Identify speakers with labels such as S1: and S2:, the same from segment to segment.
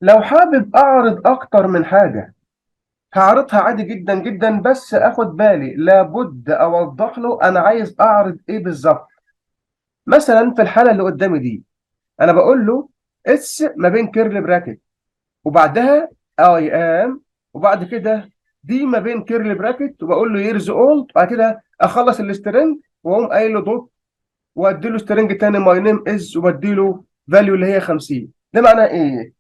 S1: لو حابب اعرض اكتر من حاجه هعرضها عادي جدا جدا، بس اخد بالي لابد اوضح له انا عايز اعرض ايه بالظبط. مثلا في الحاله اللي قدامي دي انا بقول له اس ما بين كيرل براكت وبعدها اي ام، وبعد كده دي ما بين كيرل براكت وبقول له ييرز اولد، بعد كده اخلص السترنج واقوم قايل له دوت وادي له سترنج تاني ماي نيم از وبدي له فاليو اللي هي 50. ده معناه ايه؟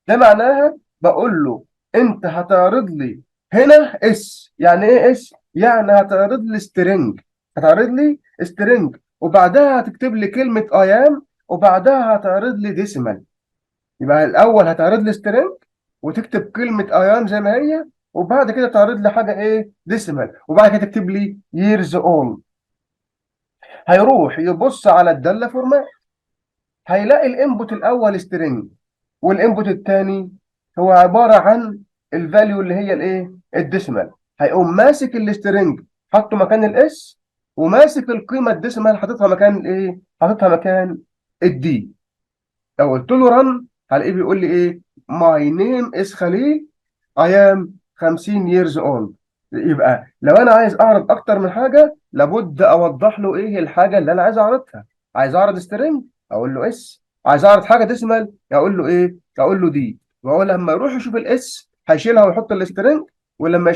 S1: ده معناها بقول له انت هتعرض لي هنا اس. يعني ايه اس؟ يعني هتعرض لي سترنج، هتعرض لي سترنج وبعدها هتكتب لي كلمة اي ام، وبعدها هتعرض لي ديسيمال. يبقى الاول هتعرض لي سترنج وتكتب كلمة اي ام زي ما هي، وبعد كده تعرض لي حاجة ايه ديسيمال، وبعد كده تكتب لي years old. هيروح يبص على الدالة فورمات، هيلاقي الانبوت الاول سترينج والانبوت الثاني هو عباره عن الفاليو اللي هي الايه الديسيمال. هيقوم ماسك السترينج حطه مكان الاس، وماسك القيمه الديسيمال حاططها مكان الايه حاططها مكان الدي. لو قلت له رن هلاقيه بيقول لي ايه؟ ماي نيم از خليل، اي ام 50 years old. يبقى لو انا عايز اعرض اكتر من حاجه لابد اوضح له ايه الحاجه اللي انا عايز اعرضها. عايز اعرض سترينج اقول له اس، عايز اعرض حاجه ديسيمال اقول له ايه؟ اقول له دي. وهو لما يروح يشوف الاس هيشيلها ويحط السترينج، ولما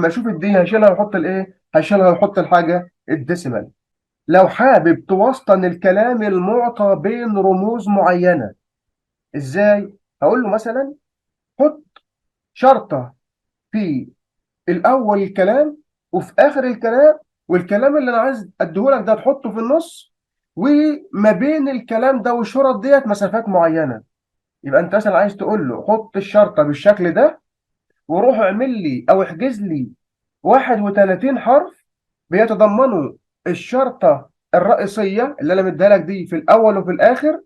S1: يشوف الدي هيشيلها ويحط الايه؟ هيشيلها ويحط الحاجه الديسيمال. لو حابب توسطن الكلام المعطى بين رموز معينه، ازاي؟ هقول له مثلا حط شرطه في الاول الكلام وفي اخر الكلام، والكلام اللي انا عايز اديهولك ده تحطه في النص، وما بين الكلام ده والشرط ديت مسافات معينه. يبقى انت مثلا عايز تقول له حط الشرطه بالشكل ده وروح اعمل لي او احجز لي 31 حرف بيتضمنوا الشرطه الرئيسيه اللي انا مديها لك دي في الاول وفي الاخر،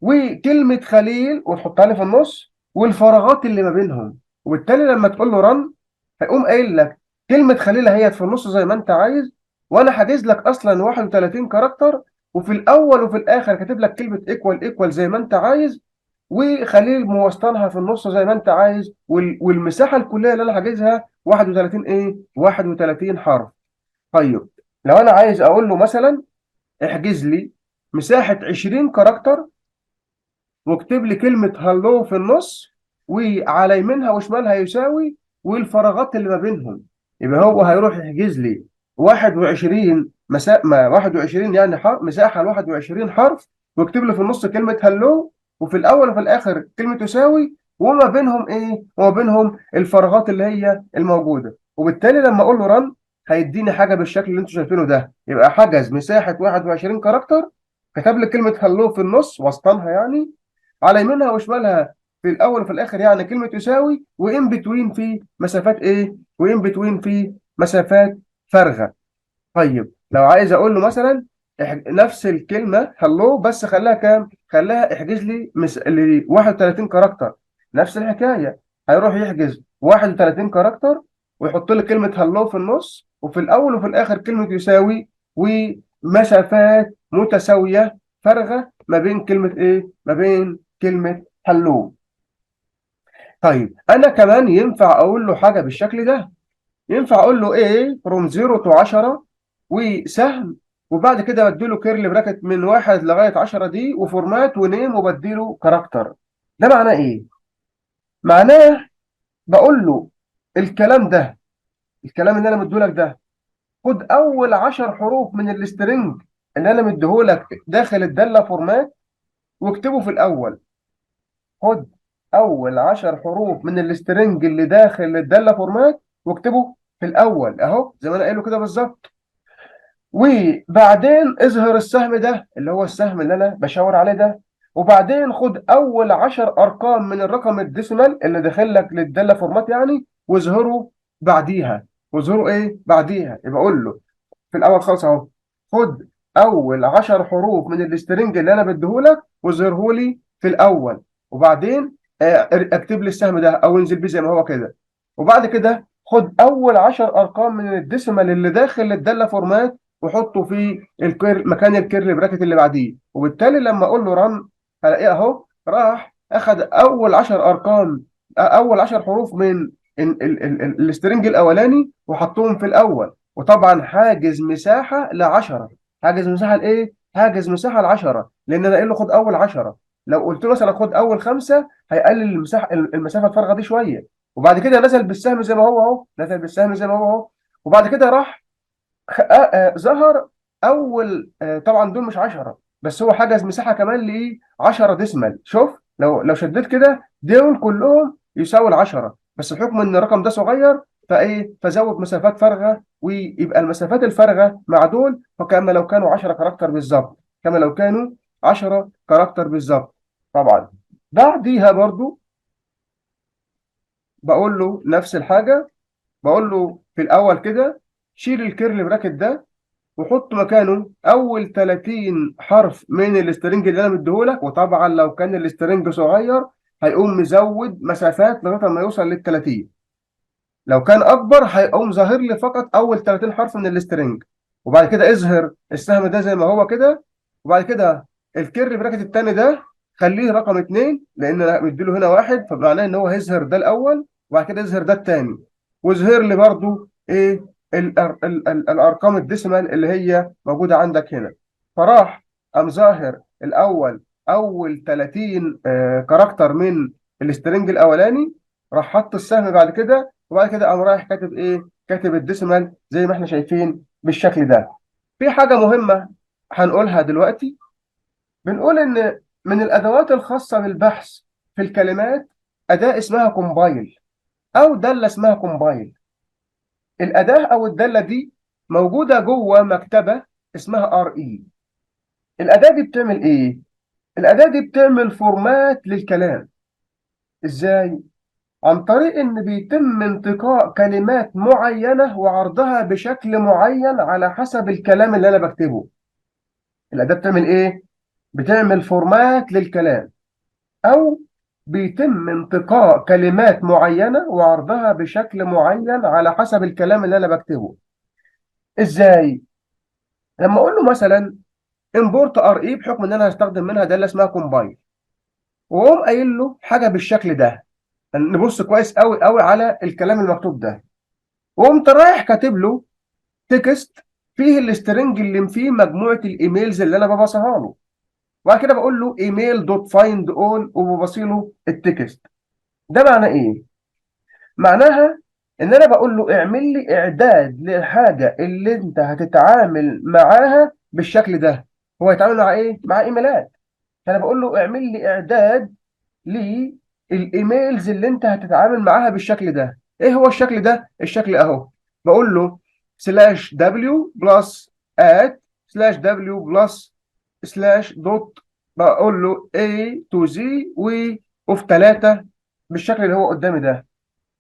S1: وكلمة خليل وتحطها لي في النص والفراغات اللي ما بينهم. وبالتالي لما تقول له رن هيقوم قايل لك كلمة خليل هي في النص زي ما انت عايز، وانا حاجز لك اصلا 31 كاركتر، وفي الاول وفي الاخر كاتب لك كلمة ايكوال ايكوال زي ما انت عايز، وخليل موسطنها في النص زي ما انت عايز، والمساحة الكلية اللي انا حاجزها 31 ايه 31 حرف. طيب لو انا عايز اقول له مثلا احجز لي مساحة 20 كاركتر واكتب لي كلمة هلو في النص وعلى يمينها وشمالها يساوي والفراغات اللي ما بينهم، يبقى هو هيروح يحجز لي 21 21 يعني مساحة ل 21 حرف، ويكتب لي في النص كلمة هلو، وفي الأول وفي الآخر كلمة يساوي، وما بينهم إيه؟ وما بينهم الفراغات اللي هي الموجودة. وبالتالي لما أقول له رن هيديني حاجة بالشكل اللي أنتوا شايفينه ده، يبقى حجز مساحة 21 كاركتر، كتب لي كلمة هلو في النص وسطنها يعني، على يمينها وشمالها في الاول وفي الاخر يعني كلمه يساوي، وان بتوين في مسافات ايه؟ وان بتوين في مسافات فارغه. طيب لو عايز اقول له مثلا نفس الكلمه هلو بس خليها كام؟ خليها احجز لي 31 كاركتر. نفس الحكايه، هيروح يحجز 31 كاركتر ويحط لي كلمه هلو في النص، وفي الاول وفي الاخر كلمه يساوي، ومسافات متساويه فارغه ما بين كلمه ايه؟ ما بين كلمه هلو. طيب انا كمان ينفع اقول له حاجه بالشكل ده، ينفع اقول له ايه فروم 0 تو 10 وسهم، وبعد كده بديله كيرلي براكت من 1 لغايه 10 دي وفورمات ونيم وبديله كاركتر. ده معناه ايه؟ معناه بقول له الكلام ده، الكلام اللي انا مديهولك ده، خد اول 10 حروف من السترنج اللي انا مديهولك داخل الداله فورمات واكتبه في الاول. خد اول 10 حروف من السترنج اللي داخل الداله فورمات واكتبه في الاول اهو زي ما انا قايله كده بالظبط. وبعدين اظهر السهم ده اللي هو السهم اللي انا بشاور عليه ده، وبعدين خد اول 10 ارقام من الرقم الديسيمال اللي داخل لك للداله فورمات يعني واظهره بعديها. واظهره ايه بعديها؟ يبقى اقول له في الاول خالص اهو خد اول 10 حروف من السترنج اللي انا بديهولك واظهره لي في الاول، وبعدين اكتب لي السهم ده او انزل بيه زي ما هو كده، وبعد كده خد اول 10 ارقام من الديسيمال اللي داخل الداله فورمات وحطه في مكان الكيرلي براكت اللي بعديه. وبالتالي لما اقول له رن هلاقيه اهو راح اخد اول 10 ارقام، اول 10 حروف من السترنج الاولاني وحطهم في الاول، وطبعا حاجز مساحه ل 10. حاجز مساحه لايه؟ حاجز مساحه ل 10، لان انا قايل له خد اول 10. لو قلت له مثلا خد اول 5 هيقلل المسافه الفارغه دي شويه. وبعد كده نزل بالسهم زي ما هو اهو، نزل بالسهم زي ما هو اهو. وبعد كده راح ظهر اول طبعا دول مش 10، بس هو حجز مساحه كمان ل 10 ديسمال. شوف لو شديت كده دول كلهم يساوي ال 10، بس بحكم ان الرقم ده صغير فايه فزود مسافات فارغه، ويبقى المسافات الفارغه مع دول فكما لو كانوا 10 كاركتر بالظبط، كما لو كانوا 10 كاركتر بالظبط. طبعا بعديها برضو بقول له نفس الحاجه، بقول له في الاول كده شيل الكيرل براكت ده وحط مكانه اول 30 حرف من السترنج اللي انا مديهولك. وطبعا لو كان السترنج صغير هيقوم مزود مسافات لغايه ما يوصل لل 30، لو كان اكبر هيقوم ظاهر لي فقط اول 30 حرف من السترنج. وبعد كده اظهر السهم ده زي ما هو كده. وبعد كده الكيرلي براكت التاني ده خليه رقم 2، لان انا مديله هنا واحد فمعناه ان هو هيظهر ده الاول وبعد كده يظهر ده التاني. واظهر لي برضو ايه الارقام الديسيمال اللي هي موجوده عندك هنا. فراح قام ظاهر الاول اول 30 كاركتر من السترنج الاولاني، راح حط السهم بعد كده، وبعد كده قام رايح كاتب ايه؟ كاتب الديسيمال زي ما احنا شايفين بالشكل ده. في حاجه مهمه هنقولها دلوقتي، بنقول ان من الادوات الخاصه بالبحث في الكلمات اداه اسمها كومبايل، او داله اسمها كومبايل. الاداه او الداله دي موجوده جوه مكتبه اسمها ار اي. الاداه دي بتعمل ايه؟ الاداه دي بتعمل فورمات للكلام. ازاي؟ عن طريق ان بيتم انتقاء كلمات معينة وعرضها بشكل معين على حسب الكلام اللي انا بكتبه. الاداة بتعمل ايه؟ بتعمل فورمات للكلام، او بيتم انتقاء كلمات معينة وعرضها بشكل معين على حسب الكلام اللي انا بكتبه. ازاي؟ لما اقول له مثلا import ار اي بحكم ان انا هستخدم منها دالة اسمها combine، واقوم قايل له حاجة بالشكل ده، نبص كويس قوي قوي على الكلام المكتوب ده، وقمت رايح كاتب له تكست فيه السترنج اللي فيه مجموعه الايميلز اللي انا ببصيها له. وبعد كده بقول له ايميل دوت فايند اول وببصي له التكست. ده معناه ايه؟ معناها ان انا بقول له اعمل لي اعداد للحاجه اللي انت هتتعامل معاها بالشكل ده. هو هيتعامل مع ايه؟ مع ايميلات. فانا بقول له اعمل لي اعداد للايميلز اللي انت هتتعامل معاها بالشكل ده. ايه هو الشكل ده؟ الشكل اهو. بقول له سلاش دبليو بلس ات سلاش دبليو بلس سلاش دوت، بقول له A to Z وفي 3 بالشكل اللي هو قدامي ده.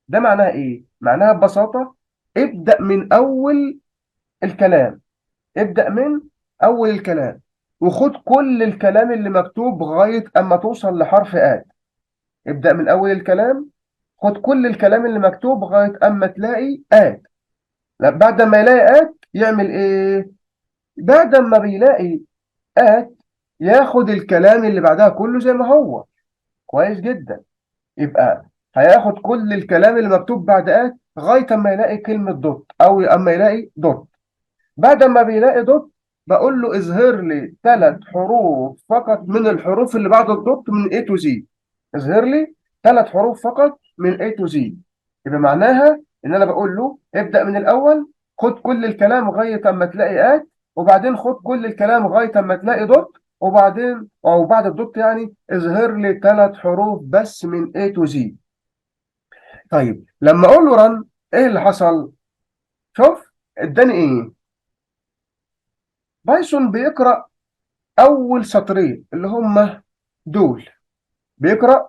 S1: ده معناها ايه؟ معناها ببساطة ابدأ من أول الكلام، ابدأ من أول الكلام وخد كل الكلام اللي مكتوب لغاية أما توصل لحرف آت. ابدأ من أول الكلام، خد كل الكلام اللي مكتوب لغاية أما تلاقي آت. لا، بعد ما يلاقي آت يعمل إيه؟ بعد ما بيلاقي آت ياخد الكلام اللي بعدها كله زي ما هو. كويس جدا. يبقى هياخد كل الكلام اللي مكتوب بعد آت لغاية أما يلاقي كلمة دوت أو أما يلاقي دوت. بعد ما بيلاقي دوت بقول له اظهر لي 3 حروف فقط من الحروف اللي بعد الدوت من A to Z. اظهر لي 3 حروف فقط من A to Z. يبقى معناها ان انا بقول له ابدأ من الاول، خد كل الكلام لغاية اما تلاقي آت، وبعدين خد كل الكلام لغاية اما تلاقي دوت، وبعدين او بعد الدوت يعني اظهر لي 3 حروف بس من A to Z. طيب لما اقول له رن ايه اللي حصل؟ شوف اداني ايه؟ بايثون بيقرأ اول سطرين اللي هم دول، بيقرأ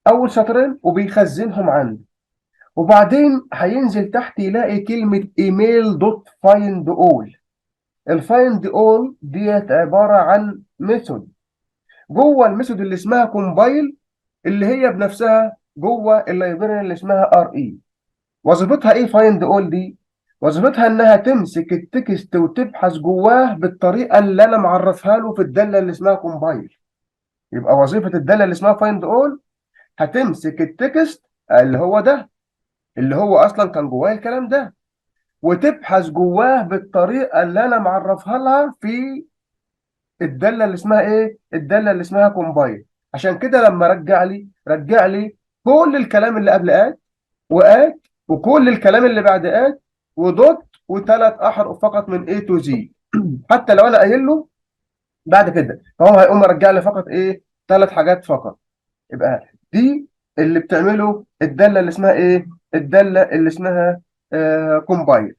S1: اول سطرين وبيخزنهم عنده، وبعدين هينزل تحت يلاقي كلمة ايميل دوت فايند اول. الفايند اول ديت عبارة عن ميثود جوه الميثود اللي اسمها كومبايل، اللي هي بنفسها جوه اللايبراري اللي اسمها ار اي. وظيفتها ايه فايند اول دي؟ وظيفتها انها تمسك التكست وتبحث جواه بالطريقة اللي انا معرفها له في الدالة اللي اسمها كومبايل. يبقى وظيفة الدالة اللي اسمها فايند اول هتمسك التكست اللي هو ده، اللي هو اصلا كان جواه الكلام ده، وتبحث جواه بالطريقه اللي انا معرفها لها في الداله اللي اسمها ايه؟ الداله اللي اسمها كومبايل. عشان كده لما رجع لي كل الكلام اللي قبل ات وات، وكل الكلام اللي بعد ات، ودوت، وثلاث احرف فقط من A to Z. حتى لو انا قايل له بعد كده، فهو هيقوم مرجع لي فقط ايه؟ ثلاث حاجات فقط. يبقى دي اللي بتعمله الداله اللي اسمها ايه؟ الداله اللي اسمها كومبايل.